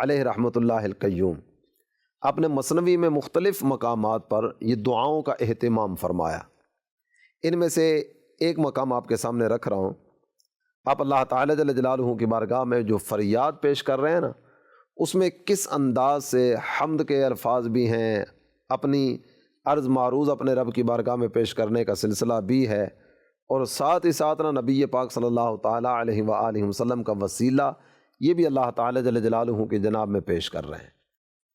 علیہ رحمۃ اللہ القیوم اپنے مثنوی میں مختلف مقامات پر یہ دعاؤں کا اہتمام فرمایا۔ ان میں سے ایک مقام آپ کے سامنے رکھ رہا ہوں۔ آپ اللہ تعالیٰ جل جلالہ کی بارگاہ میں جو فریاد پیش کر رہے ہیں نا، اس میں کس انداز سے حمد کے الفاظ بھی ہیں، اپنی عرض معروض اپنے رب کی بارگاہ میں پیش کرنے کا سلسلہ بھی ہے، اور ساتھ ہی ساتھ نا نبی پاک صلی اللہ تعالیٰ علیہ وآلہ وسلم کا وسیلہ یہ بھی اللہ تعالیٰ جل جلالہ کی جناب میں پیش کر رہے ہیں۔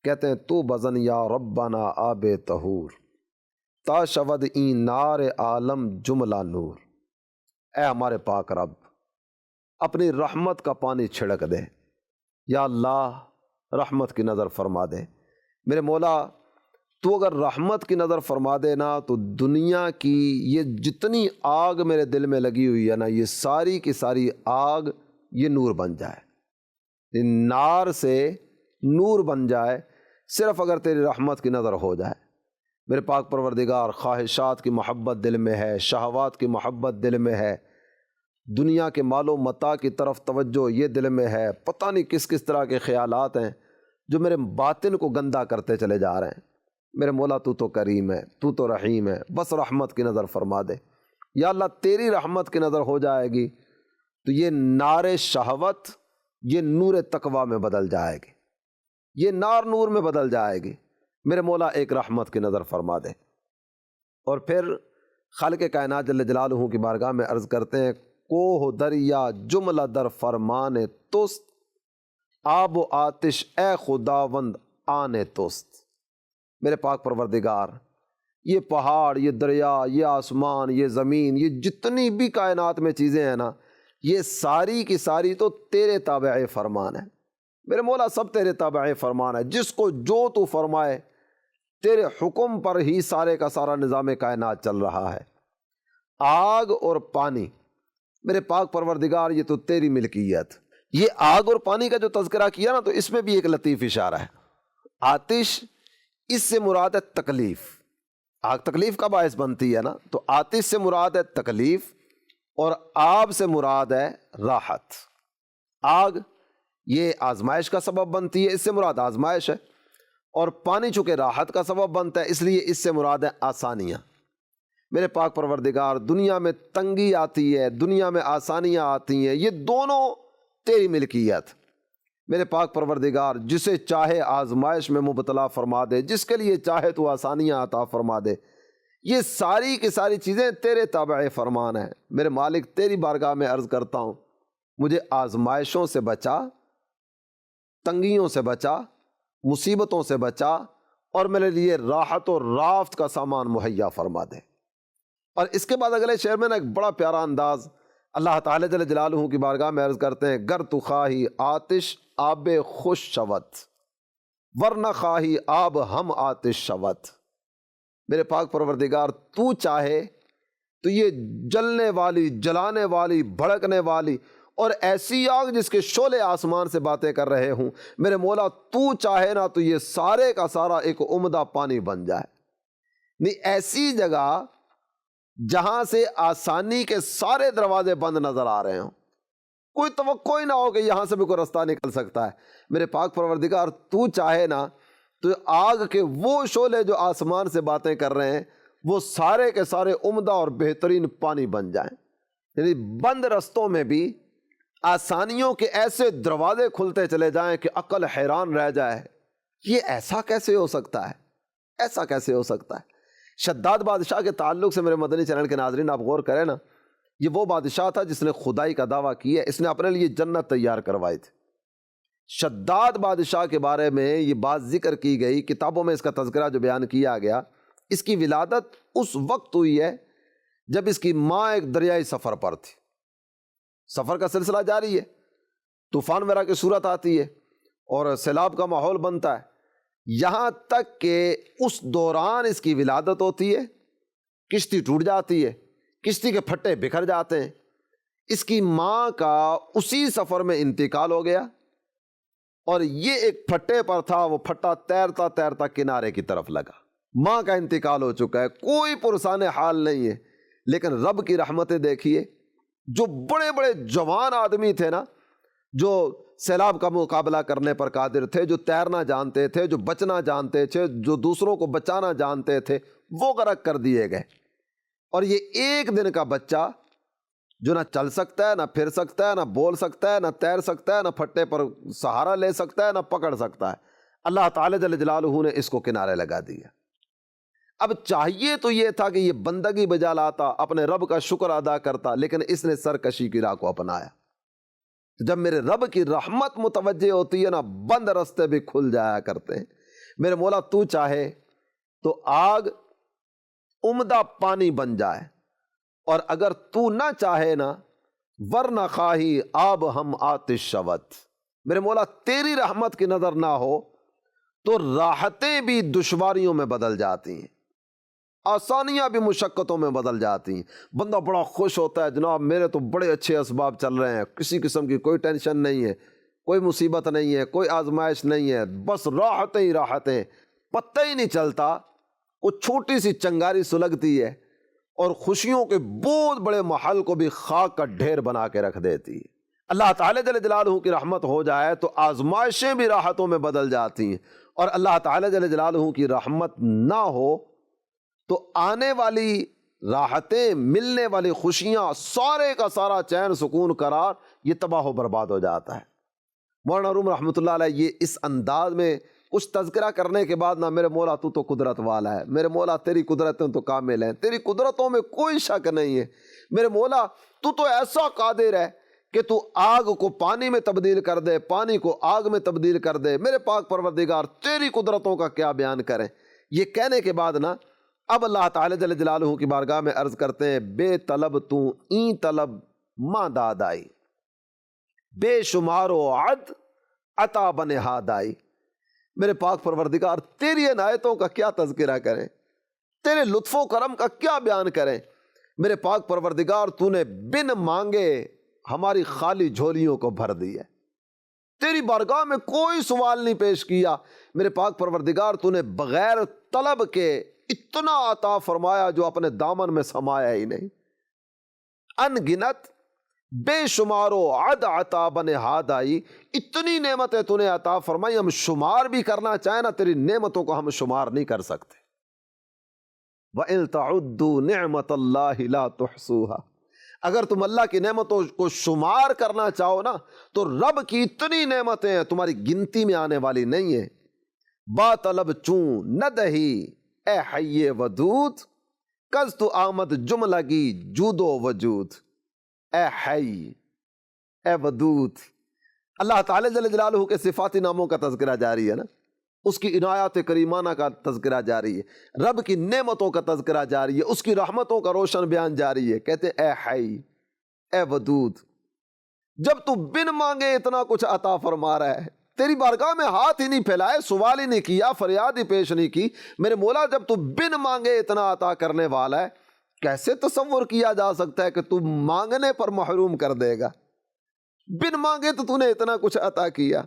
کہتے ہیں تو بزن یا ربنا آب طہور تا شود این نار عالم جملہ نور۔ اے ہمارے پاک رب، اپنی رحمت کا پانی چھڑک دے، یا اللہ رحمت کی نظر فرما دے۔ میرے مولا تو اگر رحمت کی نظر فرما دے نا تو دنیا کی یہ جتنی آگ میرے دل میں لگی ہوئی ہے نا، یہ ساری کی ساری آگ یہ نور بن جائے، نار سے نور بن جائے، صرف اگر تیری رحمت کی نظر ہو جائے۔ میرے پاک پروردگار، خواہشات کی محبت دل میں ہے، شہوات کی محبت دل میں ہے، دنیا کے مال و متاع کی طرف توجہ یہ دل میں ہے، پتہ نہیں کس کس طرح کے خیالات ہیں جو میرے باطن کو گندا کرتے چلے جا رہے ہیں۔ میرے مولا تو تو کریم ہے، تو تو رحیم ہے، بس رحمت کی نظر فرما دے۔ یا اللہ تیری رحمت کی نظر ہو جائے گی تو یہ نار شہوت یہ نور تقوی میں بدل جائے گی، یہ نار نور میں بدل جائے گی۔ میرے مولا ایک رحمت کی نظر فرما دے۔ اور پھر خالق کائنات جل جلالہ کی بارگاہ میں عرض کرتے ہیں، کوہ دریا جملہ در فرمان توست، آب و آتش اے خداوند آن توست۔ میرے پاک پروردگار، یہ پہاڑ، یہ دریا، یہ آسمان، یہ زمین، یہ جتنی بھی کائنات میں چیزیں ہیں نا، یہ ساری کی ساری تو تیرے تابع فرمان ہے۔ میرے مولا سب تیرے تابع فرمان ہے، جس کو جو تو فرمائے تیرے حکم پر ہی سارے کا سارا نظام کائنات چل رہا ہے۔ آگ اور پانی میرے پاک پروردگار یہ تو تیری ملکیت۔ یہ آگ اور پانی کا جو تذکرہ کیا نا، تو اس میں بھی ایک لطیف اشارہ ہے۔ آتش اس سے مراد ہے تکلیف، آگ تکلیف کا باعث بنتی ہے نا، تو آتش سے مراد ہے تکلیف، اور آب سے مراد ہے راحت۔ آگ یہ آزمائش کا سبب بنتی ہے، اس سے مراد آزمائش ہے، اور پانی چونکہ راحت کا سبب بنتا ہے، اس لیے اس سے مراد ہے آسانیاں۔ میرے پاک پروردگار، دنیا میں تنگی آتی ہے، دنیا میں آسانیاں آتی ہیں، یہ دونوں تیری ملکیت۔ میرے پاک پروردگار جسے چاہے آزمائش میں مبتلا فرما دے، جس کے لیے چاہے تو آسانیاں عطا فرما دے، یہ ساری کی ساری چیزیں تیرے تابع فرمان ہیں۔ میرے مالک تیری بارگاہ میں عرض کرتا ہوں، مجھے آزمائشوں سے بچا، تنگیوں سے بچا، مصیبتوں سے بچا، اور میرے لیے راحت اور رافت کا سامان مہیا فرما دے۔ اور اس کے بعد اگلے شعر میں نا ایک بڑا پیارا انداز اللہ تعالی جل جلالہ کی بارگاہ میں عرض کرتے ہیں، گر تو خواہی آتش آب خوش شود، ورنہ خواہی آب ہم آتش شود۔ میرے پاک پروردگار تو چاہے تو یہ جلنے والی، جلانے والی، بھڑکنے والی اور ایسی آگ جس کے شعلے آسمان سے باتیں کر رہے ہوں، میرے مولا تو چاہے نا تو یہ سارے کا سارا ایک عمدہ پانی بن جائے۔ نہیں، ایسی جگہ جہاں سے آسانی کے سارے دروازے بند نظر آ رہے ہوں، کوئی توقع ہی نہ ہو کہ یہاں سے بھی کوئی رستہ نکل سکتا ہے، میرے پاک پروردگار تو چاہے نا تو آگ کے وہ شعلے جو آسمان سے باتیں کر رہے ہیں، وہ سارے کے سارے عمدہ اور بہترین پانی بن جائیں۔ یعنی بند رستوں میں بھی آسانیوں کے ایسے دروازے کھلتے چلے جائیں کہ عقل حیران رہ جائے، یہ ایسا کیسے ہو سکتا ہے، ایسا کیسے ہو سکتا ہے۔ شداد بادشاہ کے تعلق سے میرے مدنی چینل کے ناظرین آپ غور کریں نا، یہ وہ بادشاہ تھا جس نے خدائی کا دعویٰ کیا ہے، اس نے اپنے لیے جنت تیار کروائی تھی۔ شداد بادشاہ کے بارے میں یہ بات ذکر کی گئی، کتابوں میں اس کا تذکرہ جو بیان کیا گیا، اس کی ولادت اس وقت ہوئی ہے جب اس کی ماں ایک دریائی سفر پر تھی۔ سفر کا سلسلہ جاری ہے، طوفان وغیرہ کی صورت آتی ہے اور سیلاب کا ماحول بنتا ہے، یہاں تک کہ اس دوران اس کی ولادت ہوتی ہے، کشتی ٹوٹ جاتی ہے، کشتی کے پھٹے بکھر جاتے ہیں، اس کی ماں کا اسی سفر میں انتقال ہو گیا، اور یہ ایک پھٹے پر تھا، وہ پھٹا تیرتا تیرتا کنارے کی طرف لگا۔ ماں کا انتقال ہو چکا ہے، کوئی پرسان حال نہیں ہے، لیکن رب کی رحمتیں دیکھیے، جو بڑے بڑے جوان آدمی تھے نا، جو سیلاب کا مقابلہ کرنے پر قادر تھے، جو تیرنا جانتے تھے، جو بچنا جانتے تھے، جو دوسروں کو بچانا جانتے تھے، وہ غرق کر دیے گئے۔ اور یہ ایک دن کا بچہ جو نہ چل سکتا ہے، نہ پھر سکتا ہے، نہ بول سکتا ہے، نہ تیر سکتا ہے، نہ پھٹے پر سہارا لے سکتا ہے، نہ پکڑ سکتا ہے، اللہ تعالی جل جلالہ نے اس کو کنارے لگا دیا۔ اب چاہیے تو یہ تھا کہ یہ بندگی بجا لاتا، اپنے رب کا شکر ادا کرتا، لیکن اس نے سرکشی کی راہ کو اپنایا۔ جب میرے رب کی رحمت متوجہ ہوتی ہے نا، بند رستے بھی کھل جایا کرتے ہیں۔ میرے مولا تو چاہے تو آگ عمدہ پانی بن جائے، اور اگر تو نہ چاہے نا، ورنہ خواہی آب ہم آتش شود۔ میرے مولا تیری رحمت کی نظر نہ ہو تو راحتیں بھی دشواریوں میں بدل جاتی ہیں، آسانیاں بھی مشقتوں میں بدل جاتی ہیں۔ بندہ بڑا خوش ہوتا ہے، جناب میرے تو بڑے اچھے اسباب چل رہے ہیں، کسی قسم کی کوئی ٹینشن نہیں ہے، کوئی مصیبت نہیں ہے، کوئی آزمائش نہیں ہے، بس راحتیں ہی راحتیں، پتہ ہی نہیں چلتا، وہ چھوٹی سی چنگاری سلگتی ہے اور خوشیوں کے بہت بڑے محل کو بھی خاک کا ڈھیر بنا کے رکھ دیتی ہے۔ اللہ تعالی جل جلالہ کی رحمت ہو جائے تو آزمائشیں بھی راحتوں میں بدل جاتی ہیں، اور اللہ تعالی جل جلالہ کی رحمت نہ ہو تو آنے والی راحتیں، ملنے والی خوشیاں، سارے کا سارا چین سکون قرار، یہ تباہ و برباد ہو جاتا ہے۔ مولانا روم رحمۃ اللہ علیہ یہ اس انداز میں کچھ تذکرہ کرنے کے بعد نا، میرے مولا تو قدرت والا ہے، میرے مولا تیری قدرتیں تو کامل ہیں، تیری قدرتوں میں کوئی شک نہیں ہے، میرے مولا تو ایسا قادر ہے کہ تو آگ کو پانی میں تبدیل کر دے، پانی کو آگ میں تبدیل کر دے، میرے پاک پروردگار تیری قدرتوں کا کیا بیان کریں۔ یہ کہنے کے بعد نا، اب اللہ تعالی جل جلالہ کی بارگاہ میں عرض کرتے ہیں، بے طلب تو این طلب ماں داد آئی، بے شمار و عد عطا بنہاد آئی۔ میرے پاک پروردگار تیری عنایتوں کا کیا تذکرہ کریں، تیرے لطف و کرم کا کیا بیان کریں۔ میرے پاک پروردگار تو نے بن مانگے ہماری خالی جھولیوں کو بھر دی ہے، تیری بارگاہ میں کوئی سوال نہیں پیش کیا۔ میرے پاک پروردگار تو نے بغیر طلب کے اتنا عطا فرمایا جو اپنے دامن میں سمایا ہی نہیں۔ ان گنت بے شمار و عد عطا بنہاد آئی، اتنی نعمتیں تو نے عطا فرمائی، ہم شمار بھی کرنا چاہیں نا، تیری نعمتوں کو ہم شمار نہیں کر سکتے۔ وَإِن تَعُدُّوا نِعْمَةَ اللَّهِ لَا تُحْصُوهَا، اگر تم اللہ کی نعمتوں کو شمار کرنا چاہو نا، تو رب کی اتنی نعمتیں ہیں، تمہاری گنتی میں آنے والی نہیں ہیں۔ با طلب چون نہ دہی اے حی ودود، کز تو آمد جملگی جود و وجود۔ اے حی، اے ودود، اللہ تعالی جل جلالہ کے صفاتی ناموں کا تذکرہ جاری ہے نا، اس کی عنایات کریمانہ کا تذکرہ جاری ہے، رب کی نعمتوں کا تذکرہ جاری ہے، اس کی رحمتوں کا روشن بیان جاری ہے۔ کہتے اے حی، اے ودود، جب تو بن مانگے اتنا کچھ عطا فرما رہا ہے، تیری بارگاہ میں ہاتھ ہی نہیں پھیلائے، سوال ہی نہیں کیا، فریاد ہی پیش نہیں کی، میرے مولا جب تو بن مانگے اتنا عطا کرنے والا ہے، کیسے تصور کیا جا سکتا ہے کہ تو مانگنے پر محروم کر دے گا؟ بن مانگے تو نے اتنا کچھ عطا کیا،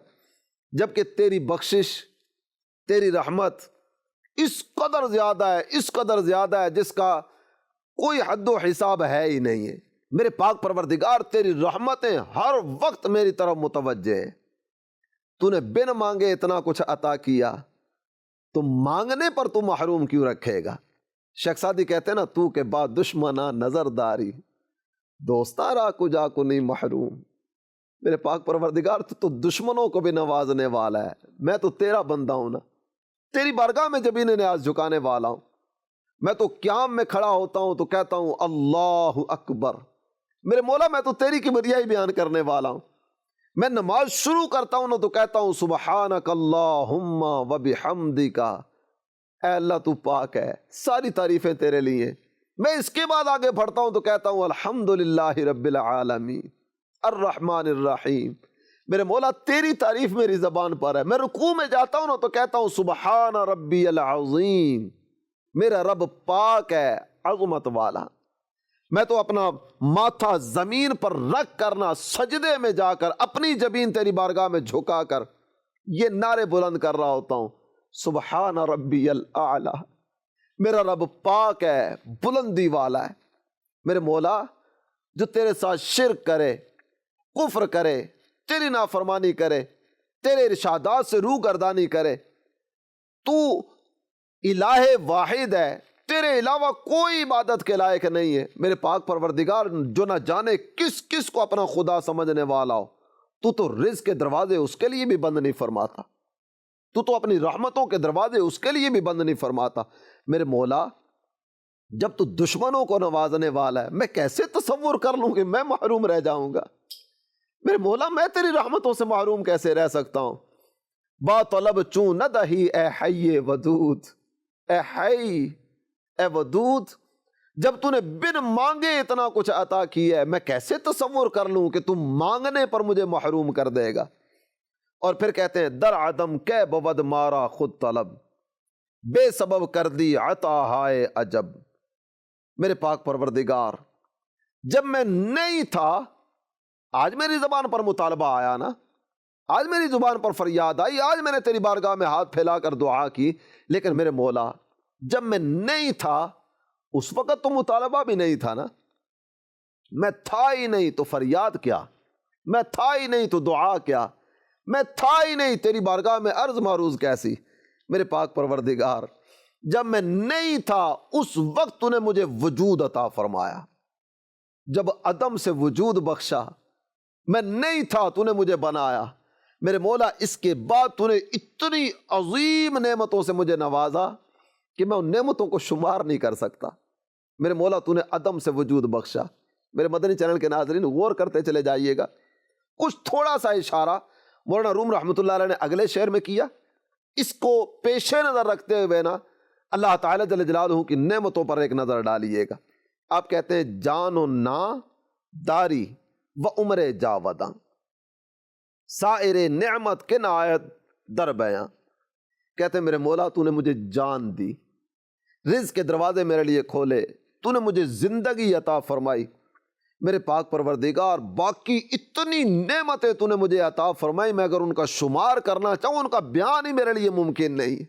جبکہ تیری بخشش، تیری رحمت اس قدر زیادہ ہے، اس قدر زیادہ ہے جس کا کوئی حد و حساب ہے ہی نہیں ہے۔ میرے پاک پروردگار تیری رحمتیں ہر وقت میری طرف متوجہ ہیں، تو نے بن مانگے اتنا کچھ عطا کیا، تو مانگنے پر تو محروم کیوں رکھے گا؟ شیخ سعدی کہتے ہیں نا، تو کے بعد دشمنہ نظر داری، دوستاں را کو جا کو نہیں محروم۔ میرے پاک پروردگار تو دشمنوں کو بھی نوازنے والا ہے، میں تو تیرا بندہ ہوں نا، تیری بارگاہ میں جبین نیاز جھکانے والا ہوں۔ میں تو قیام میں کھڑا ہوتا ہوں تو کہتا ہوں اللہ اکبر، میرے مولا میں تو تیری کبریائی بیان کرنے والا ہوں۔ میں نماز شروع کرتا ہوں نا تو کہتا ہوں سبحانک اللہم و بحمدک، اے اللہ تو پاک ہے، ساری تعریفیں تیرے لیے۔ میں اس کے بعد آگے بڑھتا ہوں تو کہتا ہوں الحمدللہ رب العالمین الرحمن الرحیم۔ میرے مولا تیری تعریف میری زبان پر ہے۔ میں رکوع میں جاتا ہوں نا تو کہتا ہوں سبحان ربی العظیم، میرا رب پاک ہے، عظمت والا۔ میں تو اپنا ماتھا زمین پر رکھ کرنا، سجدے میں جا کر اپنی جبین تیری بارگاہ میں جھکا کر یہ نعرے بلند کر رہا ہوتا ہوں سبحان ربی الاعلی، میرا رب پاک ہے، بلندی والا ہے۔ میرے مولا جو تیرے ساتھ شرک کرے، کفر کرے، تیری نافرمانی کرے، تیرے ارشادات سے روح گردانی کرے۔ تو الہ واحد ہے، تیرے علاوہ کوئی عبادت کے لائق نہیں ہے۔ میرے پاک پروردگار جو نہ جانے کس کس کو اپنا خدا سمجھنے والا ہو، تو رزق کے دروازے اس کے لیے بھی بند نہیں فرماتا، تو اپنی رحمتوں کے دروازے اس کے لیے بھی بند نہیں فرماتا۔ میرے مولا جب تو دشمنوں کو نوازنے والا ہے، میں کیسے تصور کر لوں کہ میں محروم رہ جاؤں گا؟ میرے مولا میں تیری رحمتوں سے محروم کیسے رہ سکتا ہوں؟ با طلب چون نہ دہی اے حی ودود، اے حی اے ودود، جب تو نے بن مانگے اتنا کچھ عطا کیا ہے، میں کیسے تصور کر لوں کہ تم مانگنے پر مجھے محروم کر دے گا؟ اور پھر کہتے ہیں در عدم کے بود مارا خود طلب، بے سبب کر دی عطا ہائے عجب۔ میرے پاک پروردگار جب میں نہیں تھا، آج میری زبان پر مطالبہ آیا نا، آج میری زبان پر فریاد آئی، آج میں نے تیری بارگاہ میں ہاتھ پھیلا کر دعا کی، لیکن میرے مولا جب میں نہیں تھا اس وقت تو مطالبہ بھی نہیں تھا نا، میں تھا ہی نہیں تو فریاد کیا، میں تھا ہی نہیں تو دعا کیا، میں تھا ہی نہیں تیری بارگاہ میں عرض معروض کیسی؟ میرے پاک پروردگار جب میں نہیں تھا اس وقت تو نے مجھے وجود عطا فرمایا، جب عدم سے وجود بخشا، میں نہیں تھا تو نے مجھے بنایا۔ میرے مولا اس کے بعد تو نے اتنی عظیم نعمتوں سے مجھے نوازا کہ میں ان نعمتوں کو شمار نہیں کر سکتا۔ میرے مولا تو نے عدم سے وجود بخشا۔ میرے مدنی چینل کے ناظرین غور کرتے چلے جائیے گا، کچھ تھوڑا سا اشارہ مولانا روم رحمۃ اللہ علیہ نے اگلے شعر میں کیا، اس کو پیش نظر رکھتے ہوئے نا اللہ تعالیٰ جل جلالہ کی نعمتوں پر ایک نظر ڈالیے گا۔ آپ کہتے ہیں جان و نا داری و عمر جاوداں، سائر نعمت کے نایت در بیاں۔ کہتے ہیں میرے مولا تو نے مجھے جان دی، رزق کے دروازے میرے لیے کھولے، تو نے مجھے زندگی عطا فرمائی۔ میرے پاک پروردگار باقی اتنی نعمتیں تو نے مجھے عطا فرمائی، میں اگر ان کا شمار کرنا چاہوں ان کا بیان ہی میرے لیے ممکن نہیں۔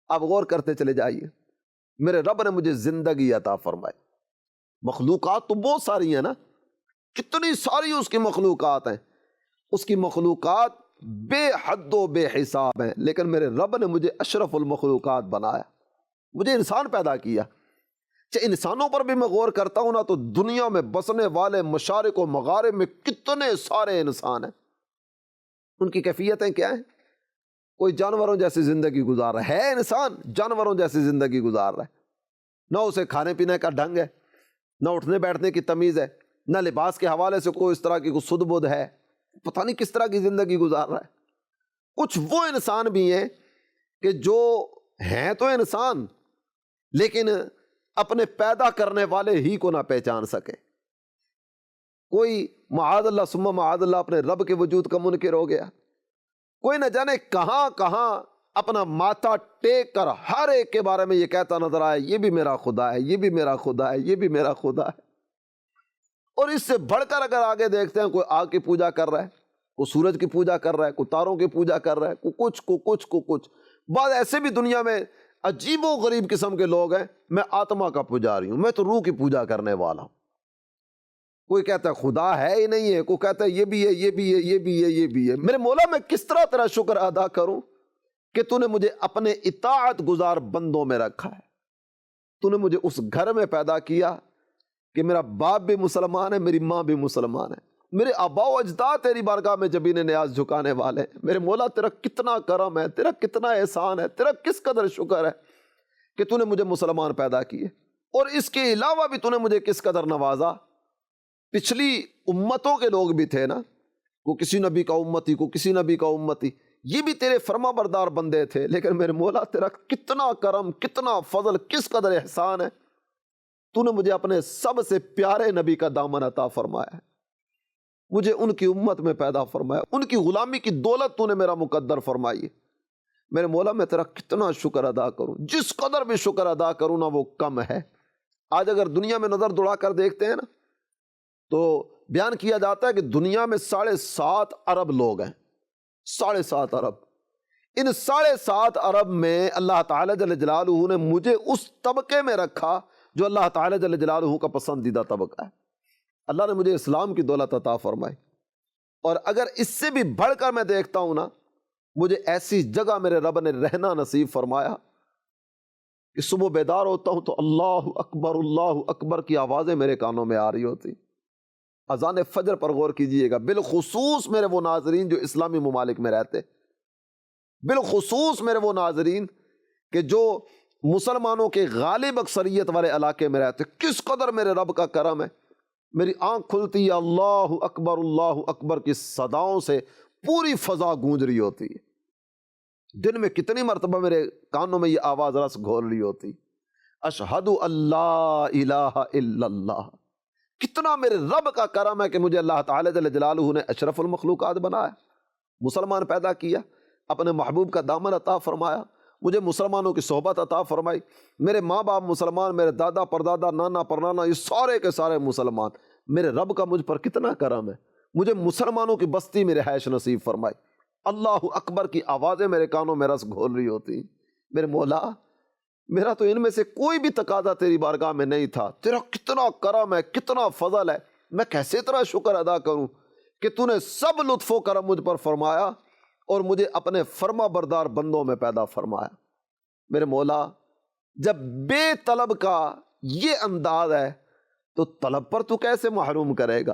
آپ غور کرتے چلے جائیے، میرے رب نے مجھے زندگی عطا فرمائی۔ مخلوقات تو بہت ساری ہیں نا، کتنی ساری اس کی مخلوقات ہیں، اس کی مخلوقات بے حد و بے حساب ہیں، لیکن میرے رب نے مجھے اشرف المخلوقات بنایا، مجھے انسان پیدا کیا۔ چاہے انسانوں پر بھی میں غور کرتا ہوں نا تو دنیا میں بسنے والے مشارق و مغارب میں کتنے سارے انسان ہیں، ان کی کیفیتیں کیا ہیں؟ کوئی جانوروں جیسی زندگی گزار رہا ہے، انسان جانوروں جیسی زندگی گزار رہا ہے، نہ اسے کھانے پینے کا ڈھنگ ہے، نہ اٹھنے بیٹھنے کی تمیز ہے، نہ لباس کے حوالے سے کوئی اس طرح کی کوئی سدھ بدھ ہے، پتہ نہیں کس طرح کی زندگی گزار رہا ہے۔ کچھ وہ انسان بھی ہیں کہ جو ہیں تو انسان لیکن اپنے پیدا کرنے والے ہی کو نہ پہچان سکے۔ کوئی معاذ اللہ ثم معاذ اللہ اپنے رب کے وجود کا منکر ہو گیا، کوئی نہ جانے کہاں کہاں اپنا ماتھا ٹیک کر ہر ایک کے بارے میں یہ کہتا نظر آئے یہ بھی میرا خدا ہے، یہ بھی میرا خدا ہے، یہ بھی میرا خدا ہے۔ اور اس سے بڑھ کر اگر آگے دیکھتے ہیں، کوئی آگ کی پوجا کر رہا ہے، کوئی سورج کی پوجا کر رہا ہے، کوئی تاروں کی پوجا کر رہا ہے، کوئی کچھ۔ بعض ایسے بھی دنیا میں عجیب و غریب قسم کے لوگ ہیں، میں آتما کا پجاری ہوں، میں تو روح کی پوجا کرنے والا ہوں۔ کوئی کہتا ہے خدا ہے ہی نہیں ہے، کوئی کہتا ہے یہ بھی ہے، یہ بھی ہے، یہ بھی ہے، یہ بھی ہے۔ میرے مولا میں کس طرح تیرا شکر ادا کروں کہ تو نے مجھے اپنے اطاعت گزار بندوں میں رکھا ہے، تو نے مجھے اس گھر میں پیدا کیا کہ میرا باپ بھی مسلمان ہے، میری ماں بھی مسلمان ہے، میرے آباء و اجداد تیری بارگاہ میں جبین نیاز جھکانے والے ہیں۔ میرے مولا تیرا کتنا کرم ہے، تیرا کتنا احسان ہے، تیرا کس قدر شکر ہے کہ تو نے مجھے مسلمان پیدا کیے، اور اس کے علاوہ بھی تو نے مجھے کس قدر نوازا۔ پچھلی امتوں کے لوگ بھی تھے نا، کو کسی نبی کا امتی، کو کسی نبی کا امتی، یہ بھی تیرے فرما بردار بندے تھے، لیکن میرے مولا تیرا کتنا کرم، کتنا فضل، کس قدر احسان ہے، تو نے مجھے اپنے سب سے پیارے نبی کا دامن عطا فرمایا ہے، مجھے ان کی امت میں پیدا فرمایا، ان کی غلامی کی دولت تو نے میرا مقدر فرمائی ہے۔ میرے مولا میں تیرا کتنا شکر ادا کروں، جس قدر بھی شکر ادا کروں نا وہ کم ہے۔ آج اگر دنیا میں نظر دوڑا کر دیکھتے ہیں نا تو بیان کیا جاتا ہے کہ دنیا میں 7.5 ارب لوگ ہیں، 7.5 ارب۔ ان 7.5 ارب میں اللہ تعالیٰ جل جلالہ نے مجھے اس طبقے میں رکھا جو اللہ تعالیٰ جل جلالہ کا پسندیدہ طبقہ ہے۔ اللہ نے مجھے اسلام کی دولت عطا فرمائی، اور اگر اس سے بھی بڑھ کر میں دیکھتا ہوں نا، مجھے ایسی جگہ میرے رب نے رہنا نصیب فرمایا کہ صبح بیدار ہوتا ہوں تو اللہ اکبر کی آوازیں میرے کانوں میں آ رہی ہوتی۔ اذان فجر پر غور کیجئے گا، بالخصوص میرے وہ ناظرین جو اسلامی ممالک میں رہتے، بالخصوص میرے وہ ناظرین کہ جو مسلمانوں کے غالب اکثریت والے علاقے میں رہتے، کس قدر میرے رب کا کرم ہے۔ میری آنکھ کھلتی ہے، اللہ اکبر کی صداؤں سے پوری فضا گونج رہی ہوتی ہے۔ دن میں کتنی مرتبہ میرے کانوں میں یہ آواز رس گھول رہی ہوتی، اشہد اللہ الہ الا اللہ۔ کتنا میرے رب کا کرم ہے کہ مجھے اللہ تعالی جل جلالہ نے اشرف المخلوقات بنایا، مسلمان پیدا کیا، اپنے محبوب کا دامن عطا فرمایا، مجھے مسلمانوں کی صحبت عطا فرمائی، میرے ماں باپ مسلمان، میرے دادا پردادا نانا پرنانا یہ سارے کے سارے مسلمان۔ میرے رب کا مجھ پر کتنا کرم ہے، مجھے مسلمانوں کی بستی میں رہائش نصیب فرمائی۔ اللہ اکبر کی آوازیں میرے کانوں میں رس گھول رہی ہوتی۔ میرے مولا، میرا تو ان میں سے کوئی بھی تقاضا تیری بارگاہ میں نہیں تھا، تیرا کتنا کرم ہے، کتنا فضل ہے، میں کیسے تیرا شکر ادا کروں کہ تو نے سب لطف و کرم مجھ پر فرمایا اور مجھے اپنے فرما بردار بندوں میں پیدا فرمایا۔ میرے مولا، جب بے طلب کا یہ انداز ہے تو طلب پر تو کیسے محروم کرے گا؟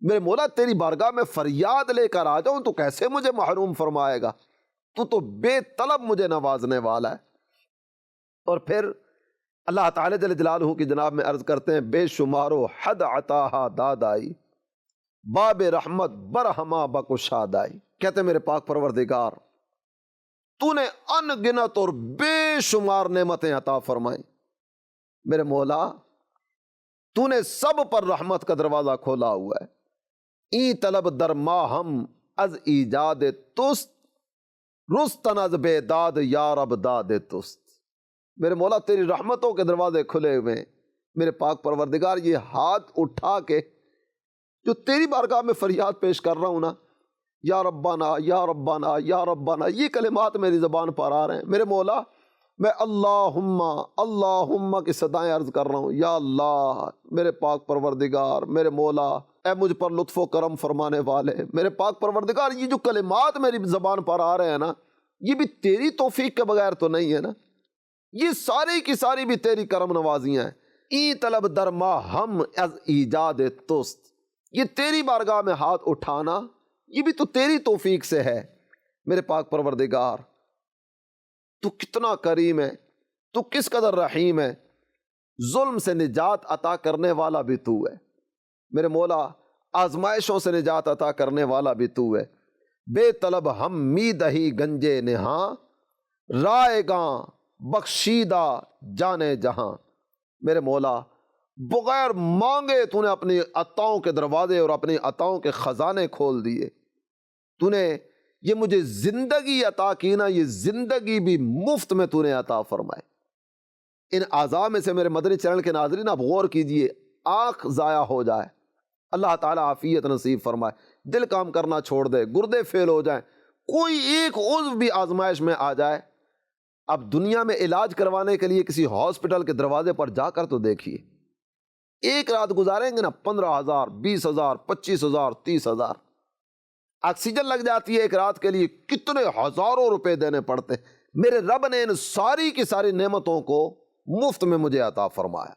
میرے مولا، تیری بارگاہ میں فریاد لے کر آ جاؤں تو کیسے مجھے محروم فرمائے گا؟ تو بے طلب مجھے نوازنے والا ہے۔ اور پھر اللہ تعالی جل جلالہ کی جناب میں عرض کرتے ہیں، بے شمارو حد عطاہا دادائی، باب رحمت برہما بکشادائی۔ کہتے ہیں میرے پاک پروردگار، تو نے ان گنت اور بے شمار نعمتیں عطا فرمائیں۔ میرے مولا، تو نے سب پر رحمت کا دروازہ کھولا ہوا ہے۔ ای طلب در ماہم از ایجاد تست، رستن از بیداد یا رب داد تست۔ میرے مولا، تیری رحمتوں کے دروازے کھلے ہوئے ہیں۔ میرے پاک پروردگار، یہ ہاتھ اٹھا کے جو تیری بارگاہ میں فریاد پیش کر رہا ہوں نا، یا ربنا یا ربنا یا ربنا، یہ کلمات میری زبان پر آ رہے ہیں۔ میرے مولا، میں اللہم کی صدائیں عرض کر رہا ہوں، یا اللہ میرے پاک پروردگار، میرے مولا، اے مجھ پر لطف و کرم فرمانے والے، میرے پاک پروردگار، یہ جو کلمات میری زبان پر آ رہے ہیں نا، یہ بھی تیری توفیق کے بغیر تو نہیں ہے نا، یہ ساری کی ساری بھی تیری کرم نوازیاں ہیں۔ ای طلب در ما ہم از ایجاد تست، یہ تیری بارگاہ میں ہاتھ اٹھانا یہ بھی تو تیری توفیق سے ہے۔ میرے پاک پروردگار، تو کتنا کریم ہے، تو کس قدر رحیم ہے، ظلم سے نجات عطا کرنے والا بھی تو ہے۔ میرے مولا، آزمائشوں سے نجات عطا کرنے والا بھی تو ہے۔ بے طلب ہم می دہی گنجے نہاں، رائے گاں بخشیدہ جانے جہاں۔ میرے مولا، بغیر مانگے تو نے اپنی عطاؤں کے دروازے اور اپنی عطاؤں کے خزانے کھول دیے۔ تو نے یہ مجھے زندگی عطا کی نا، یہ زندگی بھی مفت میں تو نے عطا فرمائے۔ ان اعضاء میں سے میرے مدنی چینل کے ناظرین آپ غور کیجئے، آنکھ ضائع ہو جائے، اللہ تعالیٰ عافیت نصیب فرمائے، دل کام کرنا چھوڑ دے، گردے فیل ہو جائیں، کوئی ایک عضو بھی آزمائش میں آ جائے، اب دنیا میں علاج کروانے کے لیے کسی ہاسپٹل کے دروازے پر جا کر تو دیکھیے، ایک رات گزاریں گے نا 15,000 20,000 25,000 30,000 آکسیجن لگ جاتی ہے ایک رات کے لیے، کتنے ہزاروں روپے دینے پڑتے۔ میرے رب نے ان ساری کی ساری نعمتوں کو مفت میں مجھے عطا فرمایا۔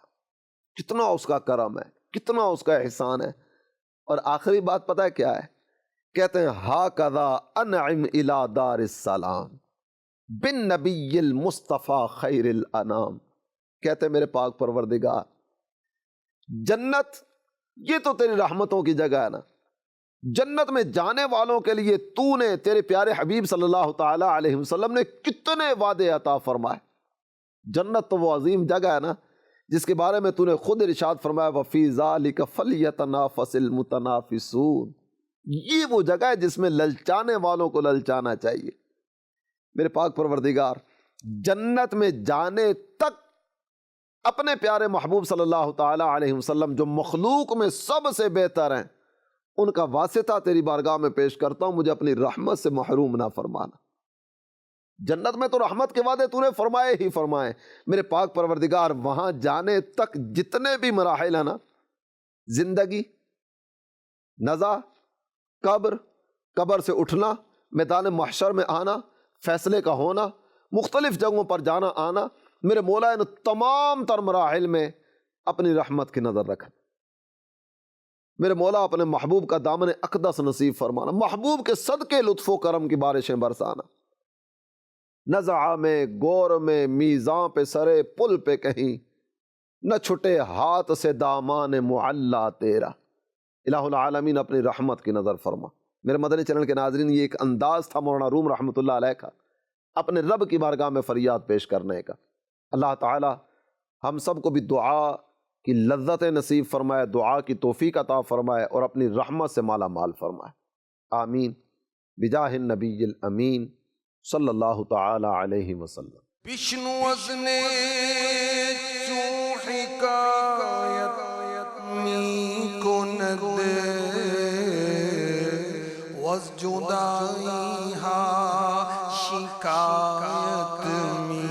کتنا اس کا کرم ہے، کتنا اس کا احسان ہے۔ اور آخری بات پتہ ہے کیا ہے؟ کہتے ہیں ہاکذا انعم الی دار السلام بالنبی المصطفیٰ خیر الانام۔ کہتے ہیں میرے پاک پروردگار، جنت یہ تو تیری رحمتوں کی جگہ ہے نا، جنت میں جانے والوں کے لیے تو نے، تیرے پیارے حبیب صلی اللہ تعالی علیہ وسلم نے کتنے وعدے عطا فرمائے۔ جنت تو وہ عظیم جگہ ہے نا جس کے بارے میں تو نے خود ارشاد فرمایا وَفِي ذَلِكَ فَلْيَتَنَافَسِ الْمُتَنَافِسُونَ، یہ وہ جگہ ہے جس میں للچانے والوں کو للچانا چاہیے۔ میرے پاک پروردگار، جنت میں جانے تک اپنے پیارے محبوب صلی اللہ تعالی علیہ وسلم جو مخلوق میں سب سے بہتر ہیں، ان کا واسطہ تیری بارگاہ میں پیش کرتا ہوں، مجھے اپنی رحمت سے محروم نہ فرمانا۔ جنت میں تو رحمت کے وعدے تو نے فرمائے ہی فرمائے۔ میرے پاک پروردگار، وہاں جانے تک جتنے بھی مراحل ہیں نا، زندگی، نزا، قبر سے اٹھنا، میدان محشر میں آنا، فیصلے کا ہونا، مختلف جگہوں پر جانا آنا، میرے مولا نے تمام تر مراحل میں اپنی رحمت کی نظر رکھا۔ میرے مولا اپنے محبوب کا دامن اقدس نصیب فرمانا، محبوب کے صدقے لطف و کرم کی بارشیں برسانا، نزعہ میں، گور میں، میزاں پہ، سرے پل پہ کہیں نہ چھٹے ہاتھ سے دامان معلا تیرا۔ الہ العالمین اپنی رحمت کی نظر فرما۔ میرے مدنی چینل کے ناظرین، یہ ایک انداز تھا مولانا روم رحمۃ اللہ علیہ کا اپنے رب کی بارگاہ میں فریاد پیش کرنے کا۔ اللہ تعالی ہم سب کو بھی دعا کی لذت نصیب فرمائے، دعا کی توفیق عطا فرمائے اور اپنی رحمت سے مالا مال فرمائے، آمین بجاہ النبی الامین صلی اللہ تعالی علیہ وسلم۔ بشنو وزنے چوحی کایت می کند وز جدائی ہا شکایت می